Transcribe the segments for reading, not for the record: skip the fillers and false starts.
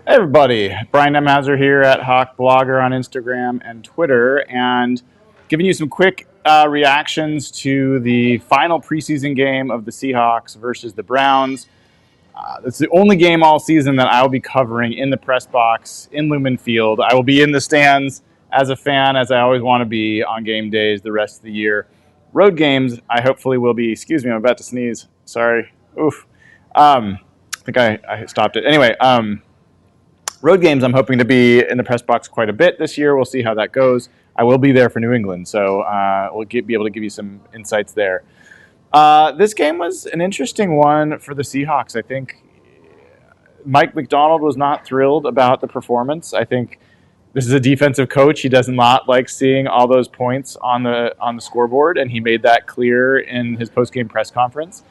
Hey everybody, Brian Nemhauser here at Hawk Blogger on Instagram and Twitter, and giving you some quick reactions to the final preseason game of the Seahawks versus the Browns. It's the only game all season that I will be covering in the press box in Lumen Field. I will be in the stands as a fan, as I always want to be on game days the rest of the year. Road games, I hopefully will be. Excuse me, I'm about to sneeze. Sorry. Oof. I think I stopped it. Anyway, road games, I'm hoping to be in the press box quite a bit this year. We'll see how that goes. I will be there for New England, so we'll be able to give you some insights there. This game was an interesting one for the Seahawks. I think Mike McDonald was not thrilled about the performance. I think this is a defensive coach. He does not like seeing all those points on the scoreboard, and he made that clear in his post-game press conference.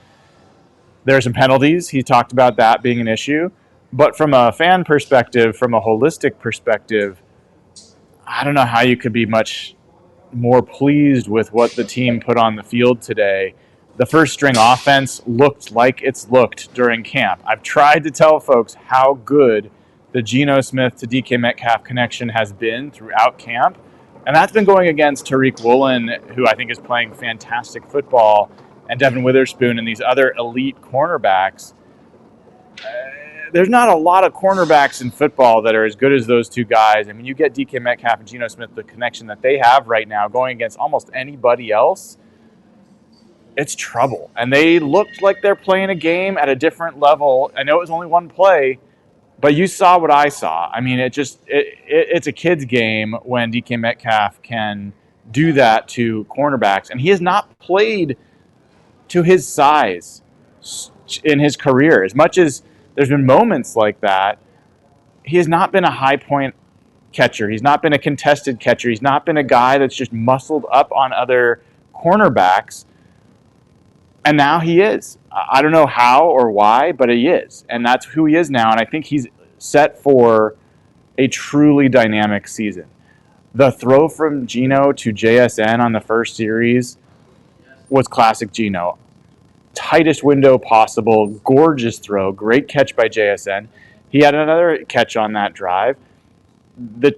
There are some penalties. He talked about that being an issue. But from a fan perspective, from a holistic perspective, I don't know how you could be much more pleased with what the team put on the field today. The first string offense looked like it's looked during camp. I've tried to tell folks how good the Geno Smith to DK Metcalf connection has been throughout camp. And that's been going against Tariq Woolen, who I think is playing fantastic football, and Devin Witherspoon and these other elite cornerbacks. There's not a lot of cornerbacks in football that are as good as those two guys. I mean, you get DK Metcalf and Geno Smith, the connection that they have right now going against almost anybody else, it's trouble. And they looked like they're playing a game at a different level. I know it was only one play, but you saw what I saw. I mean, it's a kid's game when DK Metcalf can do that to cornerbacks. And he has not played to his size in his career. As much as there's been moments like that, he has not been a high point catcher. He's not been a contested catcher. He's not been a guy that's just muscled up on other cornerbacks. And now he is. I don't know how or why, but he is. And that's who he is now. And I think he's set for a truly dynamic season. The throw from Geno to JSN on the first series was classic Geno. Tightest window possible, gorgeous throw, great catch by JSN. He had another catch on that drive. The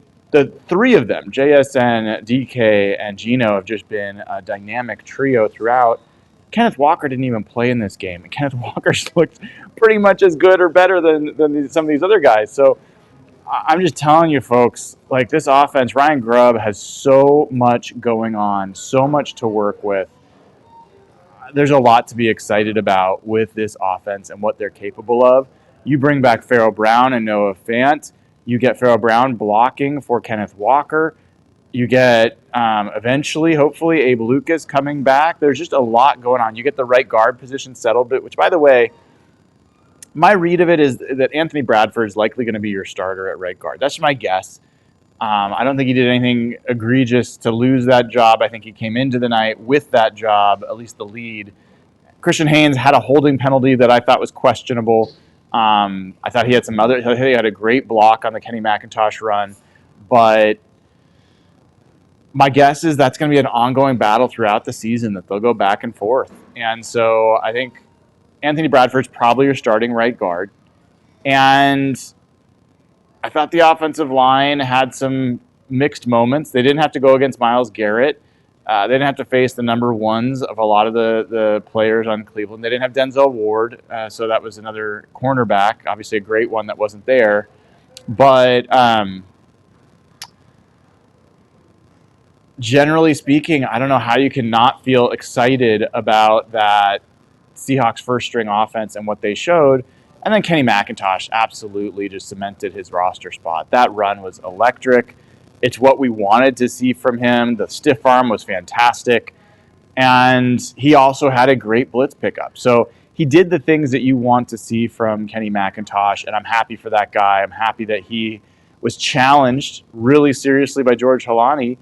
three of them, JSN, DK, and Geno, have just been a dynamic trio throughout. Kenneth Walker didn't even play in this game, and Kenneth Walker's looked pretty much as good or better than some of these other guys. So I'm just telling you, folks, like this offense, Ryan Grubb has so much going on, so much to work with. There's a lot to be excited about with this offense and what they're capable of. You bring back Pharaoh Brown and Noah Fant. You get Pharaoh Brown blocking for Kenneth Walker. You get, eventually, hopefully, Abe Lucas coming back. There's just a lot going on. You get the right guard position settled, which, by the way, my read of it is that Anthony Bradford is likely going to be your starter at right guard. That's my guess. I don't think he did anything egregious to lose that job. I think he came into the night with that job, at least the lead. Christian Haynes had a holding penalty that I thought was questionable. I thought he had he had a great block on the Kenny McIntosh run. But my guess is that's going to be an ongoing battle throughout the season, that they'll go back and forth. And so I think Anthony Bradford's probably your starting right guard. And I thought the offensive line had some mixed moments. They didn't have to go against Myles Garrett. They didn't have to face the number ones of a lot of the players on Cleveland. They didn't have Denzel Ward, so that was another cornerback, obviously a great one that wasn't there. But generally speaking, I don't know how you can not feel excited about that Seahawks first-string offense and what they showed. And then Kenny McIntosh absolutely just cemented his roster spot. That run was electric. It's what we wanted to see from him. The stiff arm was fantastic. And he also had a great blitz pickup. So he did the things that you want to see from Kenny McIntosh, and I'm happy for that guy. I'm happy that he was challenged really seriously by George Halani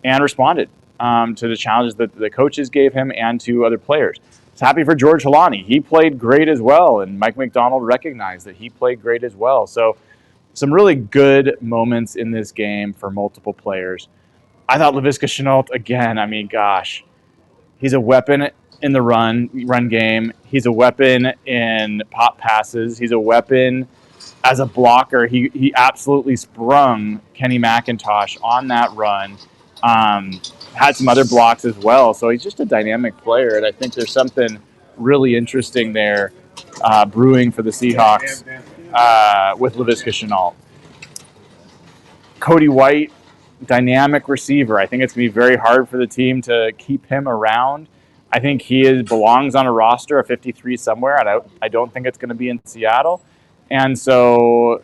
and responded to the challenges that the coaches gave him and to other players. Happy for George Halani. He played great as well, and Mike McDonald recognized that he played great as well. So some really good moments in this game for multiple players. I thought Laviska Shenault, again, I mean, gosh, he's a weapon in the run game. He's a weapon in pop passes. He's a weapon as a blocker, he absolutely sprung Kenny McIntosh on that run. Had some other blocks as well. So he's just a dynamic player, and I think there's something really interesting there brewing for the Seahawks with Laviska Shenault. Cody White, dynamic receiver. I think it's going to be very hard for the team to keep him around. I think he belongs on a roster of 53 somewhere, and I don't think it's going to be in Seattle. And so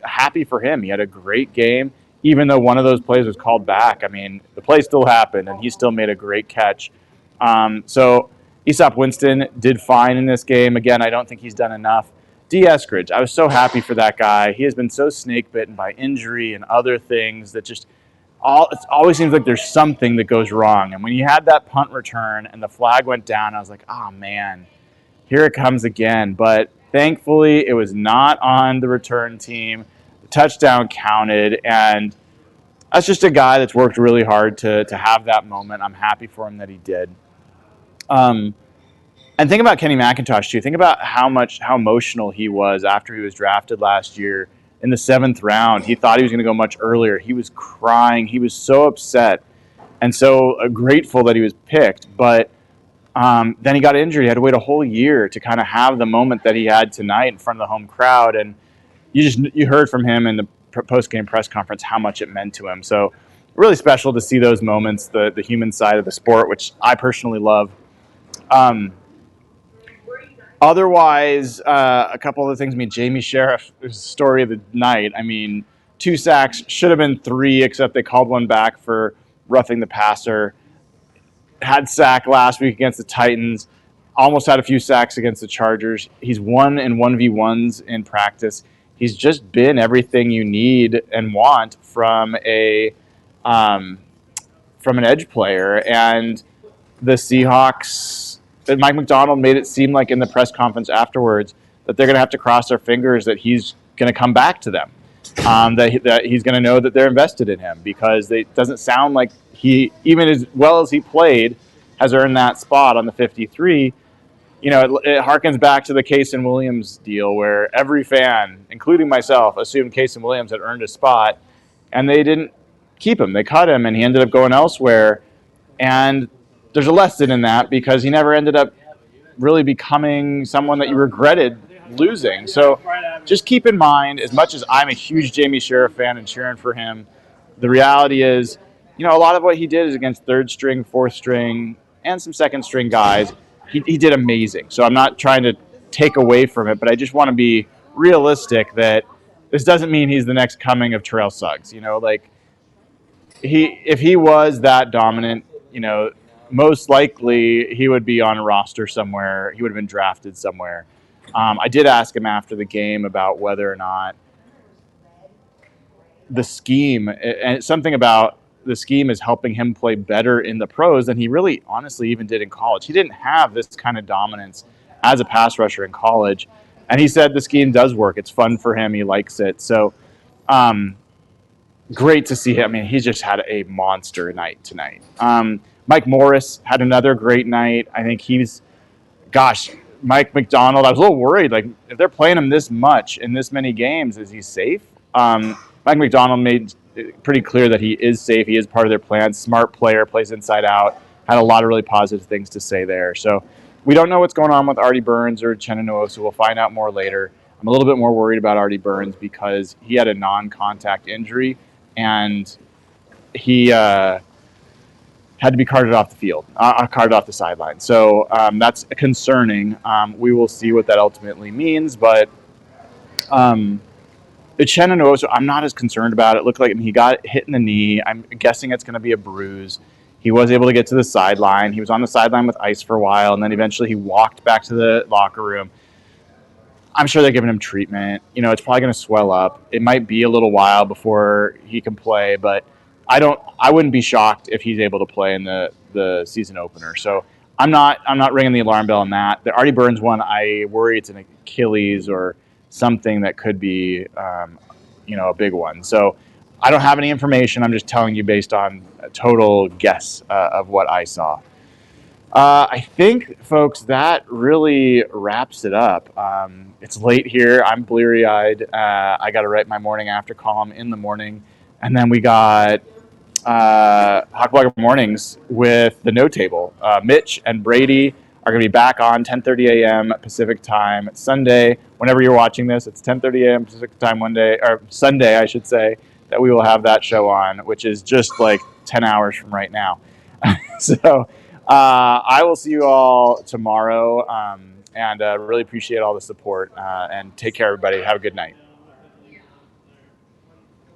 happy for him. He had a great game, even though one of those plays was called back. I mean, the play still happened, and he still made a great catch. So Aesop Winston did fine in this game. Again, I don't think he's done enough. D. Eskridge, I was so happy for that guy. He has been so snake bitten by injury and other things that just it always seems like there's something that goes wrong. And when you had that punt return and the flag went down, I was like, oh man, here it comes again. But thankfully, it was not on the return team. The touchdown counted, and that's just a guy that's worked really hard to have that moment. I'm happy for him that he did. And think about Kenny McIntosh, too. Think about how emotional he was after he was drafted last year in the 7th round. He thought he was going to go much earlier. He was crying. He was so upset and so grateful that he was picked. But then he got injured. He had to wait a whole year to kind of have the moment that he had tonight in front of the home crowd. And you heard from him in the post-game press conference how much it meant to him. So really special to see those moments, the human side of the sport, which I personally love. Otherwise, a couple of things. I mean, Jamie Sheriff is the story of the night. I mean, 2 sacks, should have been 3, except they called one back for roughing the passer. Had sack last week against the Titans. Almost had a few sacks against the Chargers. He's won in 1v1s in practice. He's just been everything you need and want from an edge player. And the Seahawks, Mike Macdonald made it seem like in the press conference afterwards that they're going to have to cross their fingers that he's going to come back to them, that he's going to know that they're invested in him, because it doesn't sound like he, even as well as he played, has earned that spot on the 53. You know, it harkens back to the Cason Williams deal where every fan, including myself, assumed Cason Williams had earned a spot, and they didn't keep him. They cut him, and he ended up going elsewhere. And there's a lesson in that, because he never ended up really becoming someone that you regretted losing. So just keep in mind, as much as I'm a huge Jamie Sheriff fan and cheering for him, the reality is, you know, a lot of what he did is against 3rd string, 4th string, and some 2nd string guys. He did amazing. So I'm not trying to take away from it, but I just want to be realistic that this doesn't mean he's the next coming of Terrell Suggs. You know, like, if he was that dominant, you know, most likely he would be on a roster somewhere. He would have been drafted somewhere. I did ask him after the game about whether or not the scheme, and something about the scheme is helping him play better in the pros than he really honestly even did in college. He didn't have this kind of dominance as a pass rusher in college. And he said the scheme does work. It's fun for him. He likes it. So great to see him. I mean, he just had a monster night tonight. Mike Morris had another great night. I think Mike Macdonald, I was a little worried. Like, if they're playing him this much in this many games, is he safe? Mike Macdonald made it pretty clear that he is safe. He is part of their plan. Smart player, plays inside out. Had a lot of really positive things to say there. So we don't know what's going on with Artie Burns or Uchenna Nwosu. We'll find out more later. I'm a little bit more worried about Artie Burns because he had a non-contact injury, and he had to be carted off the field, carted off the sideline. So that's concerning. We will see what that ultimately means, but Uchenna Nwosu, I'm not as concerned about it. It looked like he got hit in the knee. I'm guessing it's going to be a bruise. He was able to get to the sideline. He was on the sideline with ice for a while, and then eventually he walked back to the locker room. I'm sure they're giving him treatment. You know, it's probably going to swell up. It might be a little while before he can play, but I wouldn't be shocked if he's able to play in the season opener. So I'm not ringing the alarm bell on that. The Artie Burns one, I worry it's an Achilles or something that could be, a big one. So I don't have any information. I'm just telling you based on a total guess of what I saw. I think, folks, that really wraps it up. It's late here. I'm bleary-eyed. I got to write my morning after column in the morning, and then we got Hawk Blogger Mornings with the No Table. Mitch and Brady are going to be back on 10:30 a.m. Pacific time Sunday. Whenever you're watching this, it's 10:30 a.m. Pacific time Sunday, I should say, that we will have that show on, which is just like 10 hours from right now. So I will see you all tomorrow, and really appreciate all the support. And take care, everybody. Have a good night.